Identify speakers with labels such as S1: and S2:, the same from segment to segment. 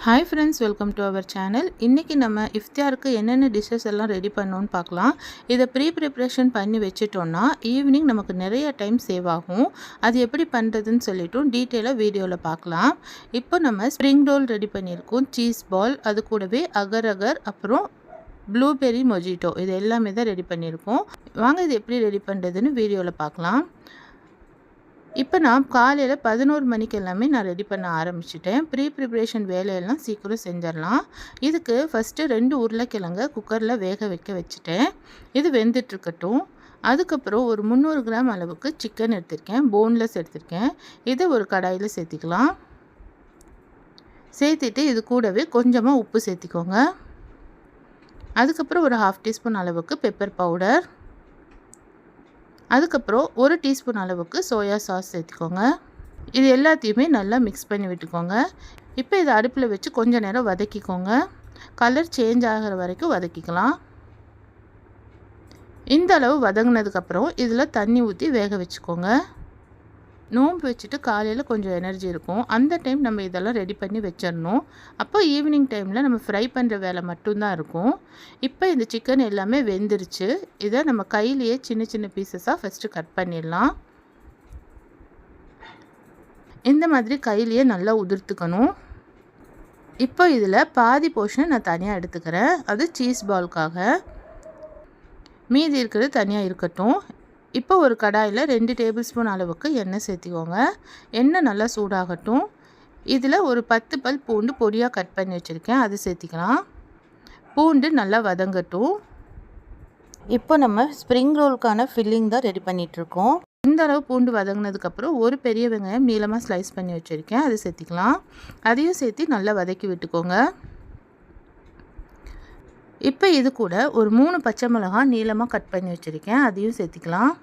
S1: Hi friends, welcome to our channel. இன்றைக்கி நம்ம இஃப்தியாருக்கு என்னென்ன டிஷ்ஷஸ் எல்லாம் ரெடி பண்ணோன்னு பார்க்கலாம். இதை ப்ரிப்ரேஷன் பண்ணி வச்சுட்டோன்னா ஈவினிங் நமக்கு நிறைய டைம் சேவ் ஆகும். அது எப்படி பண்ணுறதுன்னு சொல்லிவிட்டு டீட்டெயிலாக வீடியோவில் பார்க்கலாம். இப்போ நம்ம ஸ்ப்ரிங் ரோல் ரெடி பண்ணியிருக்கோம், சீஸ் பால், அது கூடவே அகர் அகர், அப்புறம் ப்ளூபெர்ரி மொஜிட்டோ, இது எல்லாமே தான் ரெடி பண்ணியிருக்கோம். வாங்க இது எப்படி ரெடி பண்ணுறதுன்னு வீடியோவில் பார்க்கலாம். இப்போ நான் காலையில் 11 மணிக்கு எல்லாமே நான் ரெடி பண்ண ஆரம்பிச்சிட்டேன். ப்ரிப்ரேஷன் வேலையெல்லாம் சீக்கிரம் செஞ்சிடலாம். இதுக்கு ஃபஸ்ட்டு 2 உருளைக்கிழங்க குக்கரில் வேக வைக்க வச்சுட்டேன். இது வெந்துட்டுருக்கட்டும். அதுக்கப்புறம் ஒரு 300 கிராம் அளவுக்கு சிக்கன் எடுத்திருக்கேன், போன்லெஸ் எடுத்திருக்கேன். இதை ஒரு கடாயில் சேர்த்திக்கலாம். சேர்த்துட்டு இது கூடவே கொஞ்சமாக உப்பு சேர்த்திக்கோங்க. அதுக்கப்புறம் ஒரு 1/2 டீஸ்பூன் அளவுக்கு பெப்பர் பவுடர், அதுக்கப்புறம் 1 டீஸ்பூன் அளவுக்கு சோயா சாஸ் சேர்த்துக்கோங்க. இது எல்லாத்தையுமே நல்லா மிக்ஸ் பண்ணி விட்டுக்கோங்க. இப்போ இதை அடுப்பில் வச்சு கொஞ்ச நேரம் வதக்கிக்கோங்க. கலர் சேஞ்ச் ஆகிற வரைக்கும் வதக்கிக்கலாம். இந்த அளவு வதங்கினதுக்கப்புறம் இதில் தண்ணி ஊற்றி வேக வச்சுக்கோங்க. நோம்பு வச்சுட்டு காலையில் கொஞ்சம் எனர்ஜி இருக்கும், அந்த டைம் நம்ம இதெல்லாம் ரெடி பண்ணி வச்சிடணும். அப்போ ஈவினிங் டைமில் நம்ம ஃப்ரை பண்ணுற வேலை மட்டும்தான் இருக்கும். இப்போ இந்த சிக்கன் எல்லாமே வெந்துருச்சு. இதை நம்ம கையிலேயே சின்ன சின்ன பீசஸாக ஃபஸ்ட்டு கட் பண்ணிடலாம். இந்த மாதிரி கையிலேயே நல்லா உதிர்த்துக்கணும். இப்போ இதில் பாதி போர்ஷன் நான் தனியாக எடுத்துக்கிறேன், அது சீஸ் பால்காக. மீதி இருக்கிறது தனியாக இருக்கட்டும். இப்போ ஒரு கடாயில் 2 டேபிள் ஸ்பூன் அளவுக்கு எண்ணெய் சேர்த்திக்கோங்க. எண்ணெய் நல்லா சூடாகட்டும். இதில் ஒரு 10 பல் பூண்டு பொடியாக கட் பண்ணி வச்சுருக்கேன், அது சேர்த்திக்கலாம். பூண்டு நல்லா வதங்கட்டும். இப்போ நம்ம ஸ்ப்ரிங் ரோலுக்கான ஃபில்லிங் தான் ரெடி பண்ணிகிட்ருக்கோம். இந்த அளவு பூண்டு வதங்கினதுக்கப்புறம் ஒரு பெரிய வெங்காயம் நீளமாக ஸ்லைஸ் பண்ணி வச்சுருக்கேன், அது சேர்த்திக்கலாம். அதையும் சேர்த்து நல்லா வதக்கி விட்டுக்கோங்க. இப்போ இது கூட ஒரு 3 பச்சை மிளகாய் நீளமாக கட் பண்ணி வச்சுருக்கேன், அதையும் சேர்த்திக்கலாம்.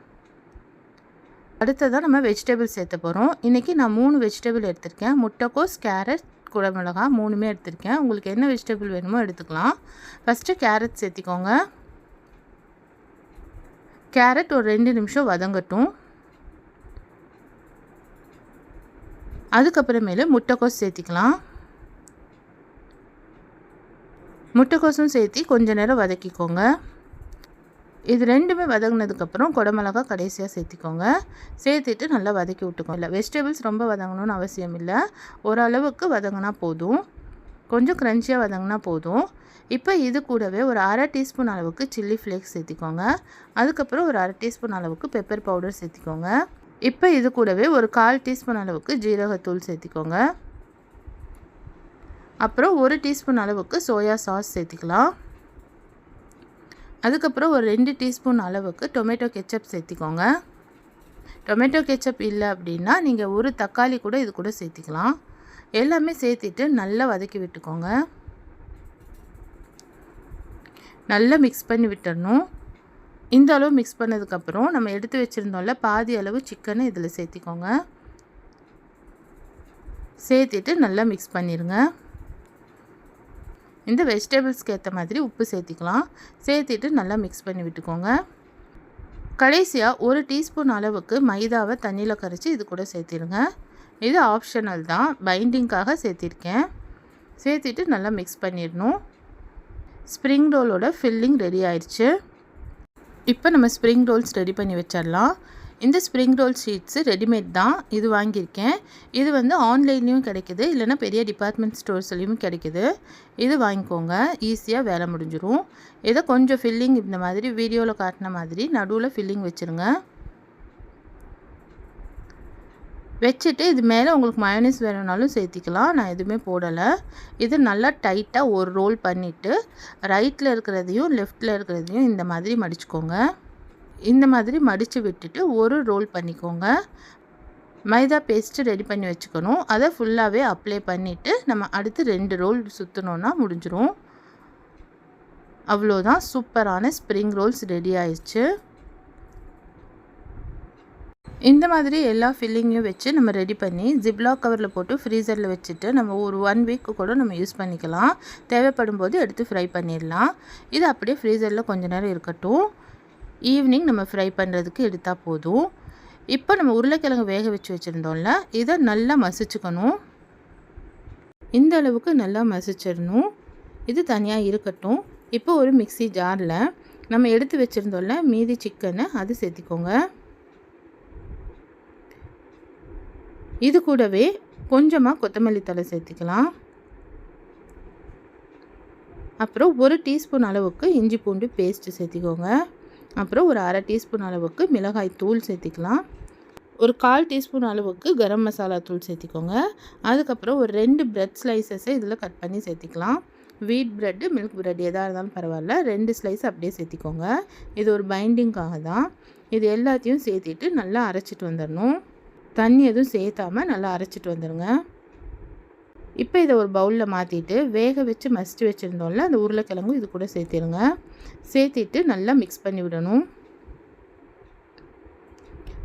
S1: அடுத்ததாக நம்ம வெஜிடபிள் சேர்த்த போகிறோம். இன்றைக்கி நான் 3 வெஜிடபிள் எடுத்திருக்கேன். முட்டைக்கோஸ், கேரட், குடமிளகாய் 3மே எடுத்திருக்கேன். உங்களுக்கு என்ன வெஜிடபிள் வேணுமோ எடுத்துக்கலாம். ஃபஸ்ட்டு கேரட் சேர்த்திக்கோங்க. கேரட் ஒரு 2 நிமிஷம் வதங்கட்டும். அதுக்கப்புறமேலு முட்டைக்கோஸ் சேர்த்திக்கலாம். முட்டைக்கோசும் சேர்த்து கொஞ்ச நேரம் வதக்கிக்கோங்க. இது ரெண்டுமே வதங்கினதுக்கப்புறம் குடமிளகாய் கடைசியாக சேர்த்திக்கோங்க. சேர்த்துட்டு நல்லா வதக்கி விட்டுக்கோங்க. வெஜிடபிள்ஸ் ரொம்ப வதங்கணும்னு அவசியம் இல்லை, ஓரளவுக்கு வதங்கினா போதும், கொஞ்சம் க்ரன்ச்சியாக வதங்கினா போதும். இப்போ இது கூடவே ஒரு 1/2 டீஸ்பூன் அளவுக்கு சில்லி ஃப்ளேக்ஸ் சேர்த்திக்கோங்க. அதுக்கப்புறம் ஒரு 1/2 டீஸ்பூன் அளவுக்கு பெப்பர் பவுடர் சேர்த்திக்கோங்க. இப்போ இது கூடவே ஒரு 1/4 டீஸ்பூன் அளவுக்கு ஜீரகத்தூள் சேர்த்திக்கோங்க. அப்புறம் 1 டீஸ்பூன் அளவுக்கு சோயா சாஸ் சேர்த்திக்கலாம். அதுக்கப்புறம் ஒரு 2 டீஸ்பூன் அளவுக்கு டொமேட்டோ கெச்சப் சேர்த்திக்கோங்க. டொமேட்டோ கெச்சப் இல்லை அப்படின்னா நீங்கள் ஒரு தக்காளி கூட இது கூட சேர்த்திக்கலாம். எல்லாமே சேர்த்திட்டு நல்லா வதக்கி விட்டுக்கோங்க. நல்லா மிக்ஸ் பண்ணி விட்டுறணும். இந்த அளவு மிக்ஸ் பண்ணதுக்கப்புறம் நம்ம எடுத்து வச்சுருந்தோம்ல பாதி அளவு சிக்கனை இதில் சேர்த்திக்கோங்க. சேர்த்திட்டு நல்லா மிக்ஸ் பண்ணிடுங்க. இந்த வெஜிடபிள்ஸ்க்கு ஏற்ற மாதிரி உப்பு சேர்த்திக்கலாம். சேர்த்திட்டு நல்லா மிக்ஸ் பண்ணி விட்டுக்கோங்க. கடைசியாக 1 டீஸ்பூன் அளவுக்கு மைதாவை தண்ணியில் கரைச்சி இது கூட சேர்த்திடுங்க. இது ஆப்ஷனல் தான், பைண்டிங்காக சேர்த்திருக்கேன். சேர்த்திட்டு நல்லா மிக்ஸ் பண்ணிடணும். ஸ்ப்ரிங் ரோலோட ஃபில்லிங் ரெடி ஆயிடுச்சு. இப்போ நம்ம ஸ்ப்ரிங் ரோல்ஸ் ரெடி பண்ணி வச்சிடலாம். இந்த ஸ்ப்ரிங் ரோல் ஷீட்ஸு ரெடிமேட் தான், இது வாங்கியிருக்கேன். இது வந்து ஆன்லைன்லேயும் கிடைக்கிது, இல்லைனா பெரிய டிபார்ட்மெண்ட் ஸ்டோர்ஸ்லேயும் கிடைக்கிது. இது வாங்கிக்கோங்க, ஈஸியாக வேலை முடிஞ்சிடும். இதை கொஞ்சம் ஃபில்லிங் இந்த மாதிரி வீடியோவில் காட்டின மாதிரி நடுவில் ஃபில்லிங் வச்சுருங்க. வச்சுட்டு இது மேலே உங்களுக்கு மயோனைஸ் வேணும்னாலும் சேர்த்திக்கலாம், நான் எதுவுமே போடலை. இது நல்லா டைட்டாக ஒரு ரோல் பண்ணிவிட்டு ரைட்டில் இருக்கிறதையும் லெஃப்டில் இருக்கிறதையும் இந்த மாதிரி மடிச்சுக்கோங்க. இந்த மாதிரி மடித்து விட்டுட்டு ஒரு ரோல் பண்ணிக்கோங்க. மைதா பேஸ்ட்டு ரெடி பண்ணி வச்சுக்கணும். அதை ஃபுல்லாகவே அப்ளை பண்ணிவிட்டு நம்ம அடுத்து 2 ரோல் சுற்றினோன்னா முடிஞ்சிடும். அவ்வளோதான், சூப்பரான ஸ்ப்ரிங் ரோல்ஸ் ரெடி ஆயிடுச்சு. இந்த மாதிரி எல்லா ஃபில்லிங்கையும் வச்சு நம்ம ரெடி பண்ணி ஜிப்லாக் கவரில் போட்டு ஃப்ரீசரில் வச்சுட்டு நம்ம ஒரு 1 வீக்கு கூட நம்ம யூஸ் பண்ணிக்கலாம். தேவைப்படும் போது எடுத்து ஃப்ரை பண்ணிடலாம். இது அப்படியே ஃப்ரீசரில் கொஞ்ச நேரம் இருக்கட்டும். ஈவினிங் நம்ம ஃப்ரை பண்ணுறதுக்கு எடுத்தால் போதும். இப்போ நம்ம உருளைக்கிழங்கு வேக வச்சு வச்சுருந்தோம்ல, இதை நல்லா மசிச்சுக்கணும். இந்த அளவுக்கு நல்லா மசிச்சிடணும். இது தனியாக இருக்கட்டும். இப்போ ஒரு மிக்ஸி ஜாரில் நம்ம எடுத்து வச்சுருந்தோம்ல மீதி சிக்கனை அது சேர்த்திக்கோங்க. இது கூடவே கொஞ்சமாக கொத்தமல்லி தழை சேர்த்திக்கலாம். அப்புறம் ஒரு டீஸ்பூன் அளவுக்கு இஞ்சி பூண்டு பேஸ்ட்டு சேர்த்திக்கோங்க. அப்புறம் ஒரு அரை டீஸ்பூன் அளவுக்கு மிளகாய் தூள் சேர்த்திக்கலாம். ஒரு 1/4 டீஸ்பூன் அளவுக்கு கரம் மசாலா தூள் சேர்த்திக்கோங்க. அதுக்கப்புறம் ஒரு 2 பிரெட் ஸ்லைசஸை இதில் கட் பண்ணி சேர்த்திக்கலாம். வீட் ப்ரெட்டு மில்க் ப்ரெட் எதாக இருந்தாலும் பரவாயில்ல, 2 ஸ்லைஸ் அப்படியே சேர்த்திக்கோங்க. இது ஒரு பைண்டிங்காக தான். இது எல்லாத்தையும் சேர்த்திட்டு நல்லா அரைச்சிட்டு வந்துடணும். தண்ணி எதுவும் சேர்த்தாமல் நல்லா அரைச்சிட்டு வந்துடுங்க. இப்போ இதை ஒரு பவுலில் மாற்றிட்டு வேக வச்சு மசிச்சு வச்சுருந்தோம்ல அந்த உருளைக்கிழங்கும் இது கூட சேர்த்திடுங்க. சேர்த்திட்டு நல்லா மிக்ஸ் பண்ணி விடணும்.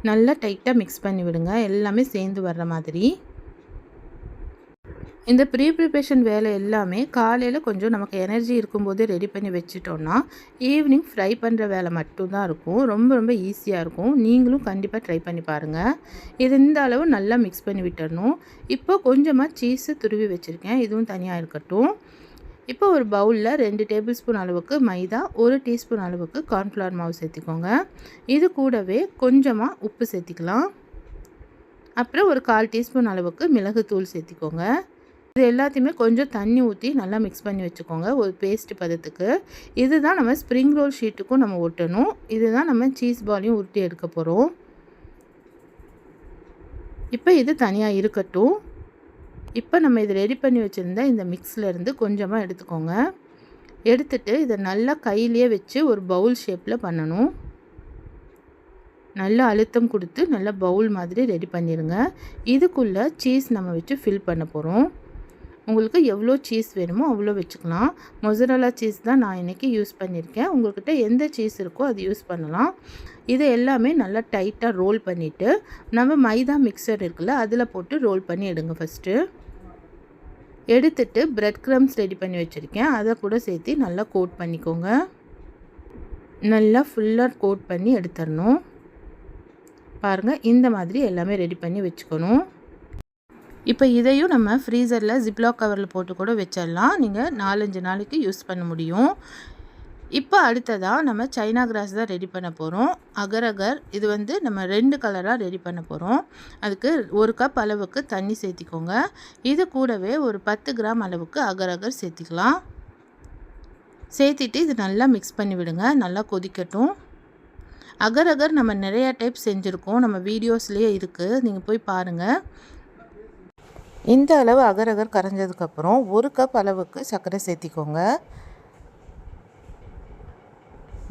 S1: நல்லா டைட்டாக மிக்ஸ் பண்ணி விடுங்க, எல்லாமே சேர்ந்து வர்ற மாதிரி. இந்த ப்ரிப்ரேஷன் வேலை எல்லாமே காலையில் கொஞ்சம் நமக்கு எனர்ஜி இருக்கும்போது ரெடி பண்ணி வச்சுட்டோன்னா ஈவினிங் ஃப்ரை பண்ணுற வேலை மட்டும்தான் இருக்கும். ரொம்ப ரொம்ப ஈஸியாக இருக்கும். நீங்களும் கண்டிப்பாக ட்ரை பண்ணி பாருங்கள். இது இந்த அளவு நல்லா மிக்ஸ் பண்ணி விட்டுடணும். இப்போ கொஞ்சமாக சீஸு துருவி வச்சுருக்கேன், இதுவும் தனியாக இருக்கட்டும். இப்போ ஒரு பவுலில் 2 டேபிள் ஸ்பூன் அளவுக்கு மைதா, 1 டீஸ்பூன் அளவுக்கு கார்ன்ஃப்ளவர் மாவு சேர்த்திக்கோங்க. இது கூடவே கொஞ்சமாக உப்பு சேர்த்திக்கலாம். அப்புறம் ஒரு 1/4 டீஸ்பூன் அளவுக்கு மிளகுத்தூள் சேர்த்திக்கோங்க. இது எல்லாத்தையுமே கொஞ்சம் தண்ணி ஊற்றி நல்லா மிக்ஸ் பண்ணி வச்சுக்கோங்க ஒரு பேஸ்ட் பதத்துக்கு. இதுதான் நம்ம ஸ்ப்ரிங் ரோல் ஷீட்டுக்கும் நம்ம ஒட்டணும். இதுதான் நம்ம சீஸ் பாலையும் உருட்டி எடுக்க போகிறோம். இப்போ இது தனியாக இருக்கட்டும். இப்போ நம்ம இதை ரெடி பண்ணி வச்சுருந்த இந்த மிக்ஸ்லேருந்து கொஞ்சமாக எடுத்துக்கோங்க. எடுத்துட்டு இதை நல்லா கையிலேயே வச்சு ஒரு பவுல் ஷேப்பில் பண்ணணும். நல்லா அழுத்தம் கொடுத்து நல்லா பவுல் மாதிரி ரெடி பண்ணிடுங்க. இதுக்குள்ளே சீஸ் நம்ம வச்சு ஃபில் பண்ண போகிறோம். உங்களுக்கு எவ்வளோ சீஸ் வேணுமோ அவ்வளோ வச்சுக்கலாம். மொசரல்லா சீஸ் தான் நான் இன்றைக்கி யூஸ் பண்ணியிருக்கேன். உங்கள்கிட்ட எந்த சீஸ் இருக்கோ அது யூஸ் பண்ணலாம். இதை எல்லாமே நல்லா டைட்டாக ரோல் பண்ணிவிட்டு நம்ம மைதா மிக்சர் இருக்குல்ல அதில் போட்டு ரோல் பண்ணி எடுங்க. ஃபஸ்ட்டு எடுத்துட்டு பிரெட் க்ரம்ஸ் ரெடி பண்ணி வச்சுருக்கேன், அதை கூட சேர்த்து நல்லா கோட் பண்ணிக்கோங்க. நல்லா ஃபுல்லாக கோட் பண்ணி எடுத்துடணும். பாருங்கள், இந்த மாதிரி எல்லாமே ரெடி பண்ணி வச்சுக்கணும். இப்போ இதையும் நம்ம ஃப்ரீசரில் ஜிப்லாக் கவரில் போட்டு கூட வச்சிடலாம். நீங்கள் 4-5 நாளைக்கு யூஸ் பண்ண முடியும். இப்போ அடுத்ததாக நம்ம சைனா கிராஸ் தான் ரெடி பண்ண போகிறோம். அகர் அகர் இது வந்து நம்ம 2 கலராக ரெடி பண்ண போகிறோம். அதுக்கு 1 கப் அளவுக்கு தண்ணி சேர்த்திக்கோங்க. இது கூடவே ஒரு 10 கிராம் அளவுக்கு அகர் அகர் சேர்த்திக்கலாம். சேர்த்திட்டு இது நல்லா மிக்ஸ் பண்ணி விடுங்க. நல்லா கொதிக்கட்டும். அகர் அகர் நம்ம நிறையா டைப் செஞ்சுருக்கோம், நம்ம வீடியோஸ்லேயே இருக்குது, நீங்கள் போய் பாருங்கள். இந்த அளவு அகர் அகர் கரைஞ்சதுக்கப்புறம் 1 கப் அளவுக்கு சர்க்கரை சேர்த்திக்கோங்க.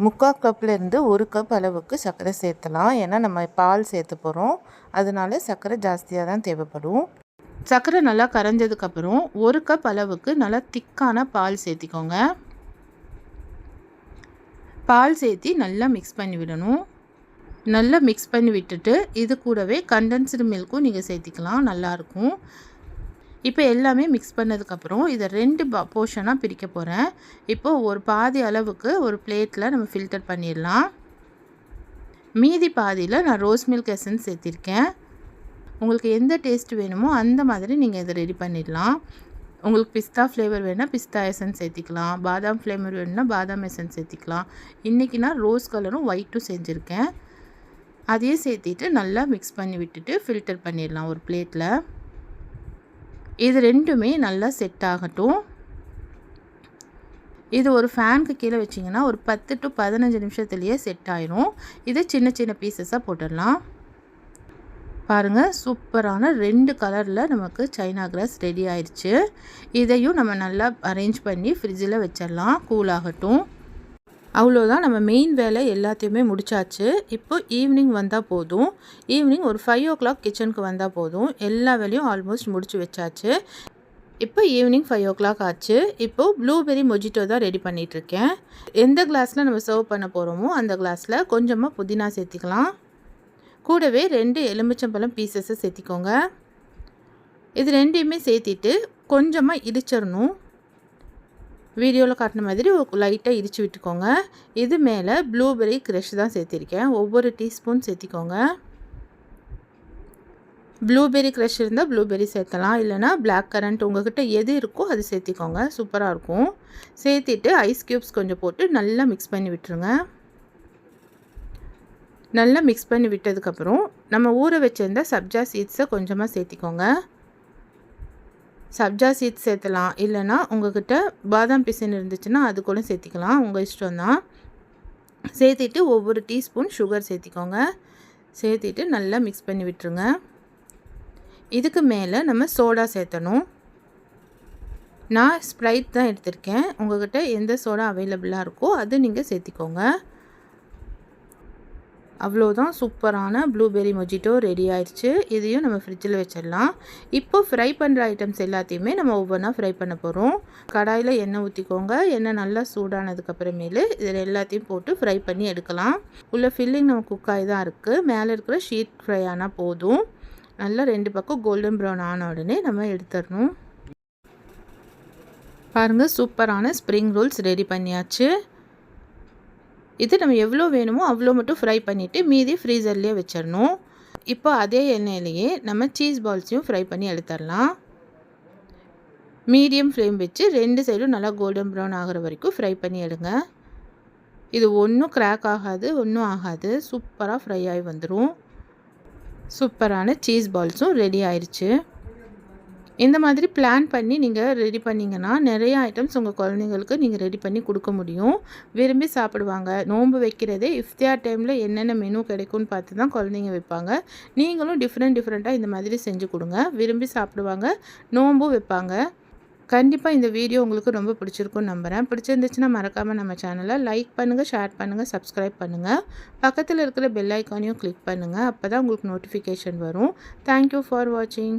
S1: 3/4 கப்லேருந்து 1 கப் அளவுக்கு சர்க்கரை சேர்த்தலாம். ஏன்னா நம்ம பால் சேர்த்து போகிறோம், அதனால சர்க்கரை ஜாஸ்தியாக தான் தேவைப்படும். சர்க்கரை நல்லா கரைஞ்சதுக்கப்புறம் 1 கப் அளவுக்கு நல்லா திக்கான பால் சேர்த்திக்கோங்க. பால் சேர்த்தி நல்லா மிக்ஸ் பண்ணி விடணும். நல்லா மிக்ஸ் பண்ணி விட்டுட்டு இது கூடவே கண்டென்ஸ்டு மில்க்கும் நீங்கள் சேர்த்திக்கலாம், நல்லாயிருக்கும். இப்போ எல்லாமே மிக்ஸ் பண்ணதுக்கப்புறம் இதை 2 போர்ஷனாக பிரிக்க போகிறேன். இப்போது ஒரு பாதி அளவுக்கு ஒரு பிளேட்டில் நம்ம ஃபில்டர் பண்ணிடலாம். மீதி பாதியில் நான் ரோஸ் மில்க் எசன்ஸ் சேர்த்திருக்கேன். உங்களுக்கு எந்த டேஸ்ட் வேணுமோ அந்த மாதிரி நீங்கள் இதை ரெடி பண்ணிடலாம். உங்களுக்கு பிஸ்தா ஃப்ளேவர் வேணால் பிஸ்தா எசன்ஸ் சேர்த்திக்கலாம், பாதாம் ஃப்ளேவர் வேணும்னா பாதாம் எசன்ஸ் சேர்த்திக்கலாம். இன்றைக்கி நான் ரோஸ் கலரும் ஒயிட்டும் செஞ்சுருக்கேன். அதையே சேர்த்திட்டு நல்லா மிக்ஸ் பண்ணி விட்டுட்டு ஃபில்டர் பண்ணிடலாம் ஒரு பிளேட்டில். இது ரெண்டுமே நல்லா செட் ஆகட்டும். இது ஒரு ஃபேனுக்கு கீழே வச்சிங்கன்னா ஒரு 10 to 15 நிமிஷத்துலேயே செட் ஆயிரும். இதை சின்ன சின்ன பீசஸாக போட்டுடலாம். பாருங்கள், சூப்பரான 2 கலரில் நமக்கு சைனா கிராஸ் ரெடி ஆயிடுச்சு. இதையும் நம்ம நல்லா அரேஞ்ச் பண்ணி ஃப்ரிட்ஜில் வச்சிடலாம், கூல் ஆகட்டும். அவ்வளோதான், நம்ம மெயின் வேலை எல்லாத்தையுமே முடிச்சாச்சு. இப்போ ஈவினிங் வந்தால் போதும். ஈவினிங் ஒரு 5 o'clock கிச்சனுக்கு வந்தால் போதும். எல்லா வேலையும் ஆல்மோஸ்ட் முடிச்சு வச்சாச்சு. இப்போ ஈவினிங் 5 o'clock ஆச்சு. இப்போது ப்ளூபெர்ரி மொஜிட்டோ தான் ரெடி பண்ணிகிட்ருக்கேன். எந்த கிளாஸில் நம்ம சர்வ் பண்ண போகிறோமோ அந்த கிளாஸில் கொஞ்சமாக புதினா சேர்த்திக்கலாம். கூடவே 2 எலுமிச்சம்பழம் பீசஸை சேர்த்திக்கோங்க. இது ரெண்டையுமே சேர்த்திட்டு கொஞ்சமாக இடிச்சிடணும். வீடியோவில் காட்டின மாதிரி லைட்டாக இடித்து விட்டுக்கோங்க. இது மேலே ப்ளூபெர்ரி க்ரஷ் தான் சேர்த்திருக்கேன். ஒவ்வொரு டீஸ்பூன் சேர்த்திக்கோங்க. ப்ளூபெர்ரி க்ரஷ் இருந்தால் ப்ளூபெர்ரி சேர்த்தலாம், இல்லைனா பிளாக் கரண்ட் உங்கள்கிட்ட எது இருக்கோ அது சேர்த்திக்கோங்க. சூப்பராக இருக்கும். சேர்த்திட்டு ஐஸ் க்யூப்ஸ் கொஞ்சம் போட்டு நல்லா மிக்ஸ் பண்ணி விட்டுருங்க. நல்லா மிக்ஸ் பண்ணி விட்டதுக்கப்புறம் நம்ம ஊற வச்சுருந்த சப்ஜா சீட்ஸை கொஞ்சமாக சேர்த்திக்கோங்க. சப்ஜா சீட்ஸ் சேர்த்தலாம், இல்லைனா உங்கள்கிட்ட பாதாம் பிசின் இருந்துச்சுன்னா அது கூட சேர்த்திக்கலாம், உங்கள் இஷ்டம்தான். சேர்த்திட்டு ஒவ்வொரு டீஸ்பூன் சுகர் சேர்த்திக்கோங்க. சேர்த்திட்டு நல்லா மிக்ஸ் பண்ணி விட்டுருங்க. இதுக்கு மேலே நம்ம சோடா சேர்த்தணும். நான் ஸ்ப்ரைட் தான் எடுத்திருக்கேன். உங்கள்கிட்ட எந்த சோடா அவைலபிளாக இருக்கோ அது நீங்கள் சேர்த்திக்கோங்க. அவ்வளோதான், சூப்பரான ப்ளூபெர்ரி மொஜிட்டோ ரெடி ஆயிடுச்சு. இதையும் நம்ம ஃப்ரிட்ஜில் வச்சிடலாம். இப்போ ஃப்ரை பண்ணுற ஐட்டம்ஸ் எல்லாத்தையுமே நம்ம ஒவ்வொன்றா ஃப்ரை பண்ண போகிறோம். கடாயில் எண்ணெய் ஊற்றிக்கோங்க. எண்ணெய் நல்லா சூடானதுக்கப்புறமேலு இதில் எல்லாத்தையும் போட்டு ஃப்ரை பண்ணி எடுக்கலாம். உள்ள ஃபில்லிங் நம்ம குக் ஆகி தான் இருக்குது. மேலே இருக்கிற ஷீட் ஃப்ரை ஆனால் போதும். நல்லா 2 பக்கம் கோல்டன் ப்ரௌன் ஆன உடனே நம்ம எடுத்துடணும். பாருங்கள், சூப்பரான ஸ்ப்ரிங் ரோல்ஸ் ரெடி பண்ணியாச்சு. இது நம்ம எவ்வளோ வேணுமோ அவ்வளோ மட்டும் ஃப்ரை பண்ணிவிட்டு மீதி ஃப்ரீசர்லேயே வச்சிடணும். இப்போ அதே எண்ணெயிலேயே நம்ம சீஸ் பால்ஸையும் ஃப்ரை பண்ணி எடுத்துடலாம். மீடியம் ஃப்ளேம் வச்சு 2 சைடும் நல்லா கோல்டன் ப்ரௌன் ஆகிற வரைக்கும் ஃப்ரை பண்ணி எடுங்க. இது ஒன்றும் கிராக் ஆகாது, ஒன்றும் ஆகாது. சூப்பராக ஃப்ரை ஆகி வந்துடும். சூப்பரான சீஸ் பால்ஸும் ரெடி ஆயிடுச்சு. இந்த மாதிரி பிளான் பண்ணி நீங்கள் ரெடி பண்ணிங்கன்னா நிறைய ஐட்டம்ஸ் உங்கள் குழந்தைங்களுக்கு நீங்கள் ரெடி பண்ணி கொடுக்க முடியும். விரும்பி சாப்பிடுவாங்க. நோன்பு வைக்கிறதே இஃப்தியார் டைமில் என்னென்ன மெனு கிடைக்கும்னு பார்த்து தான் குழந்தைங்க வைப்பாங்க. நீங்களும் டிஃப்ரெண்ட்டாக இந்த மாதிரி செஞ்சு கொடுங்க. விரும்பி சாப்பிடுவாங்க, நோன்பும் வைப்பாங்க. கண்டிப்பாக இந்த வீடியோ உங்களுக்கு ரொம்ப பிடிச்சிருக்குன்னு நம்புகிறேன். பிடிச்சிருந்துச்சுன்னா மறக்காமல் நம்ம சேனலை லைக் பண்ணுங்கள், ஷேர் பண்ணுங்கள், சப்ஸ்கிரைப் பண்ணுங்கள். பக்கத்தில் இருக்கிற பெல் ஐக்கானையும் கிளிக் பண்ணுங்கள். அப்போ தான் உங்களுக்கு நோட்டிஃபிகேஷன் வரும். தேங்க்யூ ஃபார் வாட்சிங்.